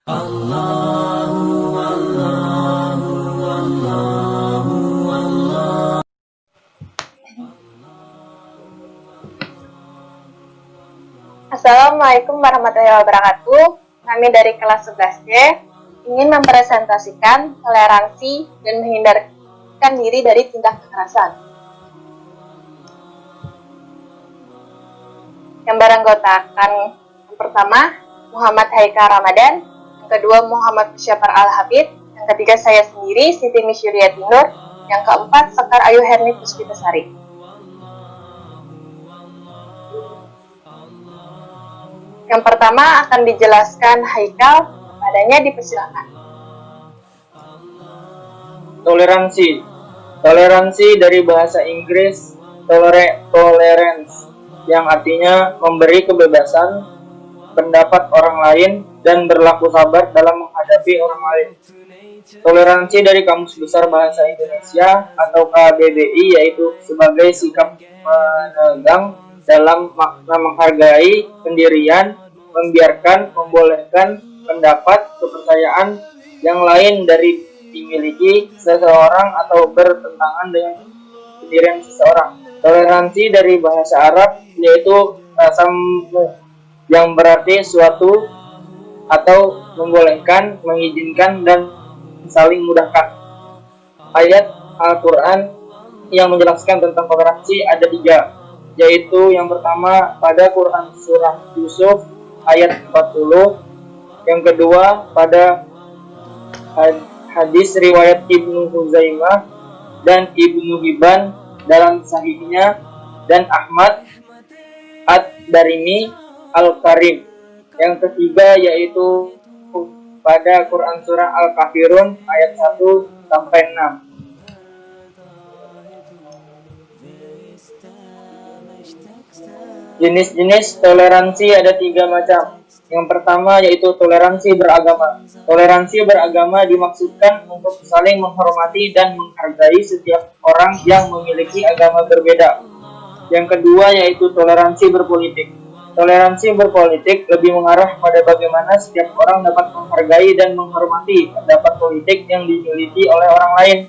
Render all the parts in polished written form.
Assalamualaikum warahmatullahi wabarakatuh. Kami dari kelas 11C ingin mempresentasikan toleransi dan menghindarkan diri dari tindak kekerasan. Yang beranggotakan yang pertama Muhammad Haikal Ramadan, yang kedua Muhammad Syafar Al-Habib, yang ketiga saya sendiri Siti Misyuriati Nur, yang keempat Sekar Ayu Herni Puspitasari. Yang pertama akan dijelaskan Haikal, kepadanya dipersilakan. Toleransi. Toleransi dari bahasa Inggris tolerance, yang artinya memberi kebebasan pendapat orang lain dan berlaku sabar dalam menghadapi orang lain. Toleransi dari Kamus Besar Bahasa Indonesia atau KBBI yaitu sebagai sikap menegang dalam makna menghargai pendirian, membiarkan, membolehkan pendapat, kepercayaan yang lain dari dimiliki seseorang atau bertentangan dengan pendirian seseorang. Toleransi dari bahasa Arab yaitu tasamuh, yang berarti suatu atau membolehkan, mengizinkan, dan saling mudahkan. Ayat Al-Quran yang menjelaskan tentang toleransi ada 3, yaitu yang pertama pada Quran Surah Yusuf ayat 40, yang kedua pada hadis riwayat Ibnu Huzaimah dan Ibnu Hibban dalam sahihnya, dan Ahmad Ad-Darimi Al-Karim. Yang ketiga yaitu pada Quran Surah Al-Kafirun ayat 1-6. Jenis-jenis toleransi ada 3 macam. Yang pertama yaitu toleransi beragama. Toleransi beragama dimaksudkan untuk saling menghormati dan menghargai setiap orang yang memiliki agama berbeda. Yang kedua yaitu toleransi berpolitik. Toleransi berpolitik lebih mengarah pada bagaimana setiap orang dapat menghargai dan menghormati pendapat politik yang dimiliki oleh orang lain.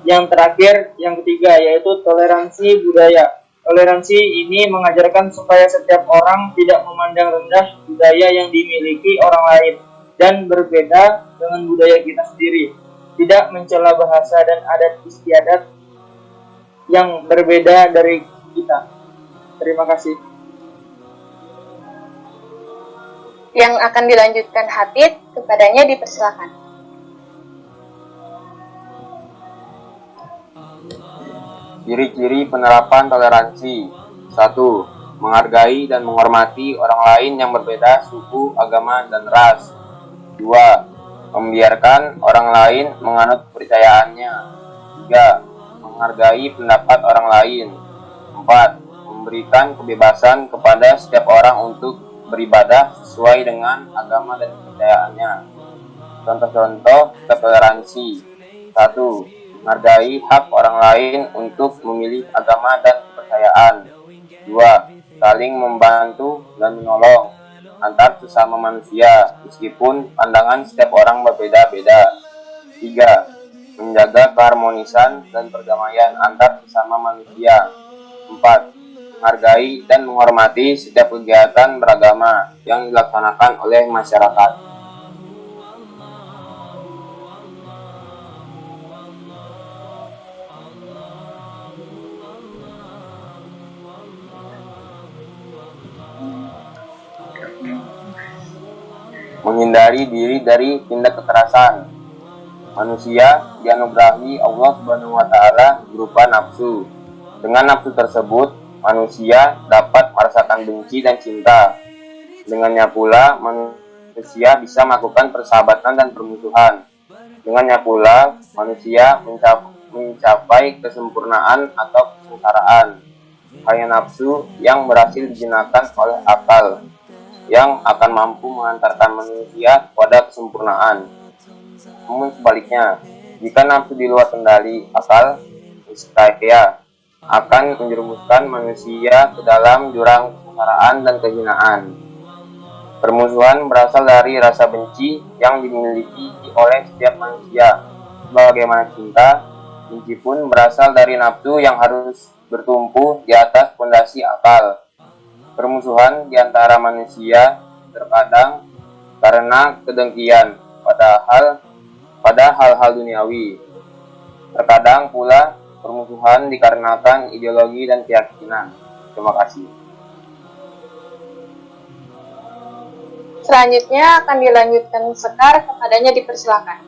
Yang terakhir, yang ketiga yaitu toleransi budaya. Toleransi ini mengajarkan supaya setiap orang tidak memandang rendah budaya yang dimiliki orang lain dan berbeda dengan budaya kita sendiri, tidak mencela bahasa dan adat istiadat yang berbeda dari kita. Terima kasih. Yang akan dilanjutkan Habib, kepadanya dipersilakan. Ciri-ciri penerapan toleransi. 1. Menghargai dan menghormati orang lain yang berbeda suku, agama, dan ras. 2. Membiarkan orang lain menganut kepercayaannya. 3. Menghargai pendapat orang lain. 4. Memberikan kebebasan kepada setiap orang untuk beribadah sesuai dengan agama dan kepercayaannya. Contoh-contoh toleransi. 1. Menghargai hak orang lain untuk memilih agama dan kepercayaan. 2. Saling membantu dan menolong antar sesama manusia meskipun pandangan setiap orang berbeda-beda. 3. Menjaga keharmonisan dan perdamaian antar sesama manusia. 4. Menghargai dan menghormati setiap kegiatan beragama yang dilaksanakan oleh masyarakat. Menghindari diri dari tindak kekerasan. Manusia dianugerahi Allah Subhanahu wa Ta'ala berupa nafsu. Dengan nafsu tersebut, manusia dapat merasakan benci dan cinta. Dengannya pula, manusia bisa melakukan persahabatan dan permusuhan. Dengannya pula, manusia mencapai kesempurnaan atau kesengsaraan. Hanya nafsu yang berhasil dijinakan oleh akal yang akan mampu mengantarkan manusia kepada kesempurnaan. Namun sebaliknya, jika nafsu di luar kendali akal, niscaya akan menjerumuskan manusia ke dalam jurang kesengsaraan dan kehinaan. Permusuhan berasal dari rasa benci yang dimiliki oleh setiap manusia. Sebagaimana cinta, benci pun berasal dari nafsu yang harus bertumpu di atas fondasi akal. Permusuhan di antara manusia terkadang karena kedengkian pada hal-hal duniawi. Terkadang pula permusuhan dikarenakan ideologi dan keyakinan. Terima kasih. Selanjutnya akan dilanjutkan Sekar, kepadanya dipersilakan.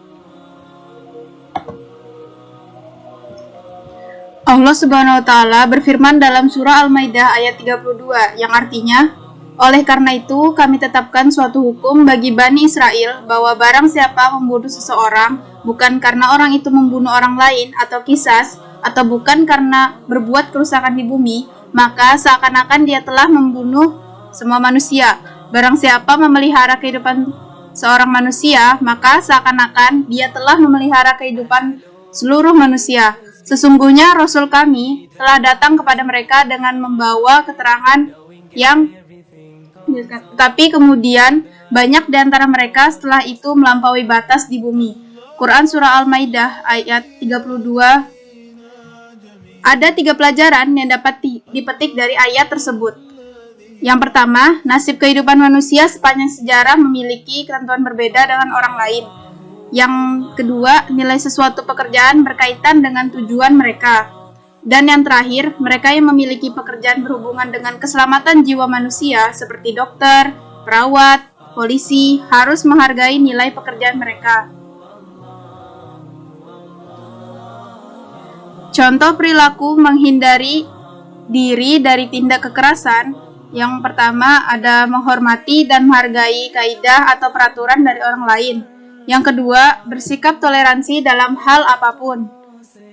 Allah Subhanahu wa taala berfirman dalam surah Al-Maidah ayat 32 yang artinya, oleh karena itu kami tetapkan suatu hukum bagi Bani Israel bahwa barang siapa membunuh seseorang bukan karena orang itu membunuh orang lain atau kisas atau bukan karena berbuat kerusakan di bumi, maka seakan-akan dia telah membunuh semua manusia. Barang siapa memelihara kehidupan seorang manusia, maka seakan-akan dia telah memelihara kehidupan seluruh manusia. Sesungguhnya Rasul kami telah datang kepada mereka dengan membawa keterangan yang tapi kemudian banyak di antara mereka setelah itu melampaui batas di bumi. Quran Surah Al-Maidah ayat 32. Ada 3 pelajaran yang dapat dipetik dari ayat tersebut. Yang pertama, nasib kehidupan manusia sepanjang sejarah memiliki ketentuan berbeda dengan orang lain. Yang kedua, nilai sesuatu pekerjaan berkaitan dengan tujuan mereka. Dan yang terakhir, mereka yang memiliki pekerjaan berhubungan dengan keselamatan jiwa manusia seperti dokter, perawat, polisi harus menghargai nilai pekerjaan mereka. Contoh perilaku menghindari diri dari tindak kekerasan. Yang pertama ada menghormati dan menghargai kaidah atau peraturan dari orang lain. Yang kedua, bersikap toleransi dalam hal apapun.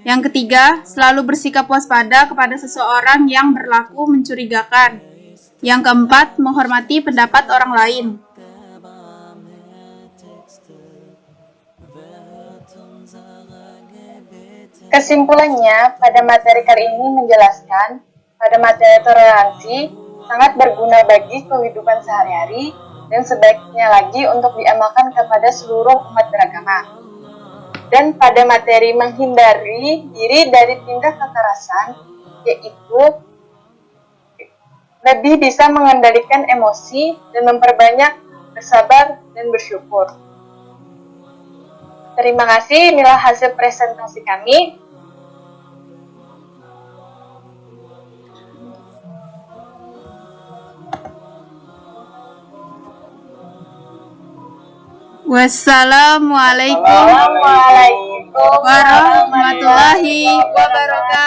Yang ketiga, selalu bersikap waspada kepada seseorang yang berlaku mencurigakan. Yang keempat, menghormati pendapat orang lain. Kesimpulannya, pada materi kali ini menjelaskan, pada materi toleransi sangat berguna bagi kehidupan sehari-hari dan sebaiknya lagi untuk diamalkan kepada seluruh umat beragama. Dan pada materi menghindari diri dari tindak kekerasan, yaitu lebih bisa mengendalikan emosi dan memperbanyak bersabar dan bersyukur. Terima kasih, inilah hasil presentasi kami. Wassalamualaikum Assalamualaikum warahmatullahi wabarakatuh.